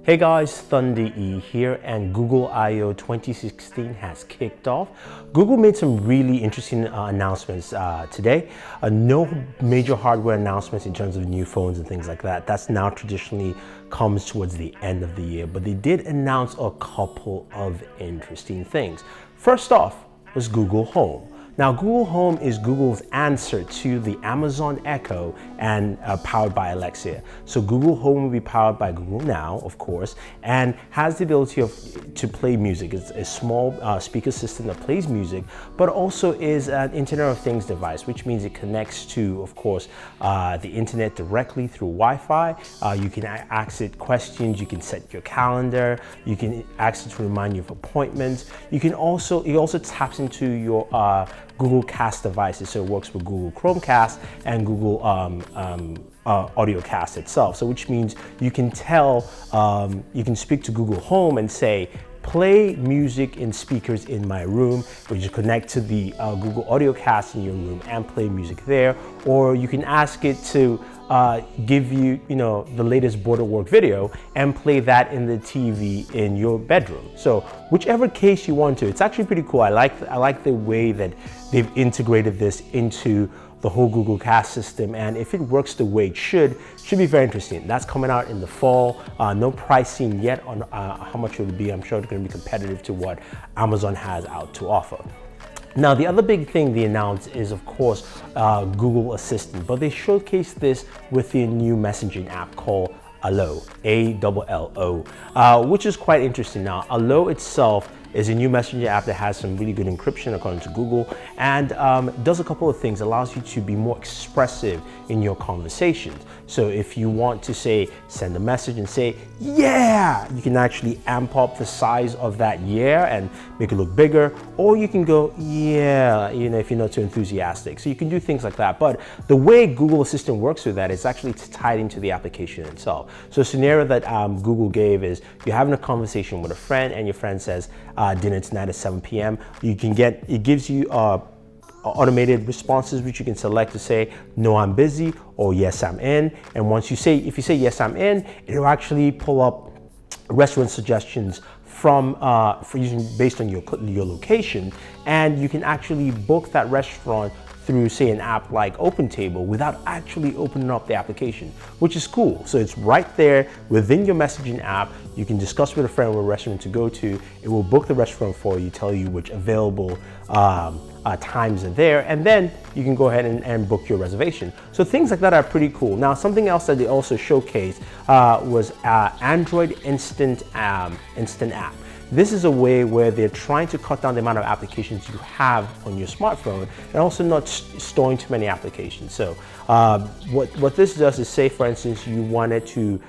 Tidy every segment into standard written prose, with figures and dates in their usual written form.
Hey guys, Thunder E here, and Google I/O 2016 has kicked off. Google made some really interesting announcements today. No major hardware announcements in terms of new phones and things like that. That's now traditionally comes towards the end of the year, but they did announce a couple of interesting things. First off was Google Home. Now, Google Home is Google's answer to the Amazon Echo and powered by Alexa. So Google Home will be powered by Google Now, of course, and has the ability to play music. It's a small speaker system that plays music, but also is an Internet of Things device, which means it connects to, of course, the internet directly through Wi-Fi. You can ask it questions, you can set your calendar, you can ask it to remind you of appointments. It also taps into your Google Cast devices, so it works with Google Chromecast and Google AudioCast itself. So which means you can you can speak to Google Home and say, play music in speakers in my room, or you connect to the Google AudioCast in your room and play music there. Or you can ask it to give you, the latest Booredatwork video and play that in the TV in your bedroom. So whichever case you want to, it's actually pretty cool. I like the way that they've integrated this into the whole Google Cast system, and if it works the way it should be very interesting. That's coming out in the fall. No pricing yet on how much it will be. I'm sure it's going to be competitive to what Amazon has out to offer. Now, the other big thing they announced is, of course, Google Assistant, but they showcased this with the new messaging app called Allo, A-L-L-O, which is quite interesting. Now, Allo itself is a new messenger app that has some really good encryption according to Google, and does a couple of things. Allows you to be more expressive in your conversations. So if you want to send a message and say, yeah, you can actually amp up the size of that yeah and make it look bigger, or you can go, yeah, if you're not too enthusiastic. So you can do things like that. But the way Google Assistant works with that is actually tied into the application itself. So a scenario that Google gave is you're having a conversation with a friend and your friend says, dinner tonight at 7 p.m. It gives you automated responses which you can select to say, no, I'm busy, or yes, I'm in. And if you say yes, I'm in, it'll actually pull up restaurant suggestions based on your location, and you can actually book that restaurant through, say, an app like OpenTable without actually opening up the application, which is cool. So it's right there within your messaging app. You can discuss with a friend what restaurant to go to. It will book the restaurant for you, tell you which available times are there, and then you can go ahead and book your reservation. So things like that are pretty cool. Now, something else that they also showcased was Android Instant App. This is a way where they're trying to cut down the amount of applications you have on your smartphone and also not storing too many applications. So what this does is, say, for instance, you wanted to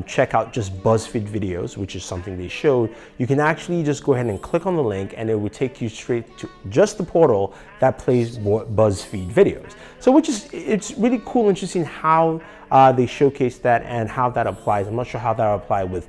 check out just BuzzFeed videos, which is something they showed. You can actually just go ahead and click on the link and it will take you straight to just the portal that plays more BuzzFeed videos. So it's really cool, interesting how they showcase that and how that applies. I'm not sure how that will apply with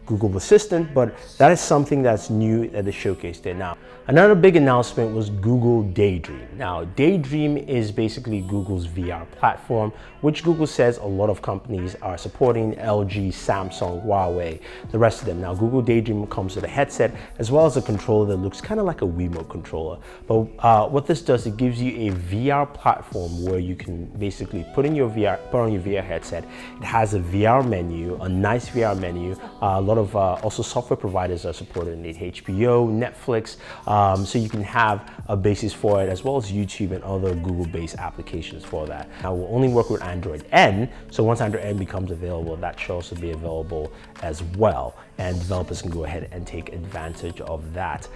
Google Assistant, but that is something that's new that they showcased there. Now, another big announcement was Google Daydream. Now, Daydream is basically Google's VR platform, which Google says a lot of companies are supporting: LG, Samsung, Huawei, the rest of them. Now, Google Daydream comes with a headset as well as a controller that looks kind of like a Wiimote controller. But what this does, it gives you a VR platform where you can basically put on your VR headset. It has a VR menu, a nice VR menu. A lot of also software providers are supported in it, HBO, Netflix, so you can have a basis for it, as well as YouTube and other Google-based applications for that. Now, we'll only work with Android N, so once Android N becomes available, that should also be available as well, and developers can go ahead and take advantage of that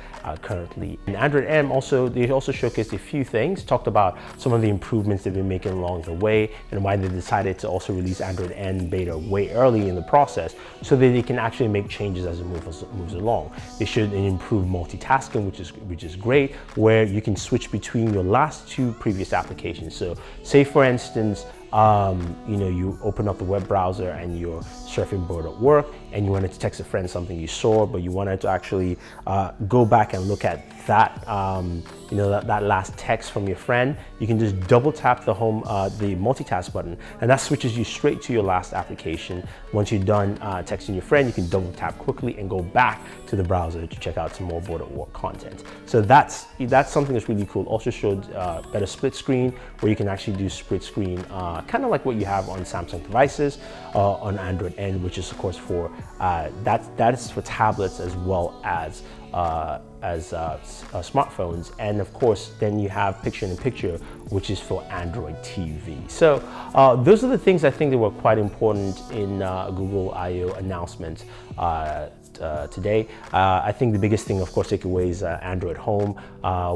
currently. In Android M, they also showcased a few things, talked about some of the improvements they've been making along the way, and why they decided to also release Android N beta way early in the process, so that they can actually make changes as it moves along. They should improve multitasking, which is great, where you can switch between your last two previous applications. So say, for instance, you open up the web browser and you're surfing Boored at work, and you wanted to text a friend something you saw, but you wanted to actually go back and look at that, that last text from your friend, you can just double tap the home, the multitask button, and that switches you straight to your last application. Once you're done texting your friend, you can double tap quickly and go back to the browser to check out some more Boored at Work content. So that's something that's really cool. Also showed better split screen, where you can actually do split screen, kind of like what you have on Samsung devices, on Android end, which is of course for that is for tablets as well as smartphones, and of course then you have picture-in-picture, which is for Android TV. So those are the things I think that were quite important in Google I/O announcement today. I think the biggest thing, of course, takeaway is Android Home,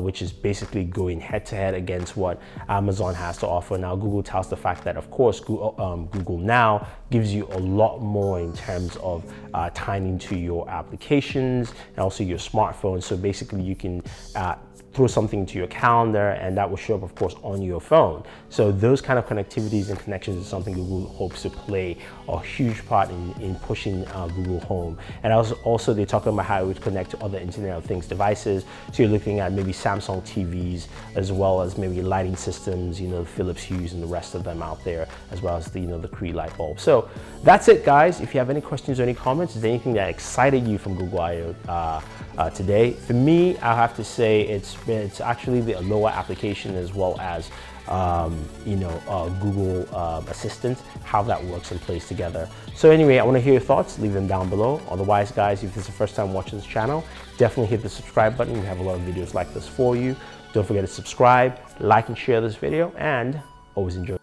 which is basically going head-to-head against what Amazon has to offer. Now, Google touts the fact that, of course, Google Now gives you a lot more in terms of tying into your applications and also your smartphone. So basically, you can throw something to your calendar and that will show up, of course, on your phone. So those kind of connectivities and connections is something Google hopes to play a huge part in pushing Google Home. And also they're talking about how it would connect to other Internet of Things devices. So you're looking at maybe Samsung TVs, as well as maybe lighting systems, Philips Hues and the rest of them out there, as well as the Cree light bulb. So that's it, guys. If you have any questions or any comments, is there anything that excited you from Google I/O today? For me, I have to say it's actually the Allo application, as well as Google Assistant, how that works and plays together. So anyway, I want to hear your thoughts. Leave them down below. Otherwise, guys, if this is the first time watching this channel, definitely hit the subscribe button. We have a lot of videos like this for you. Don't forget to subscribe, like, and share this video, and always enjoy.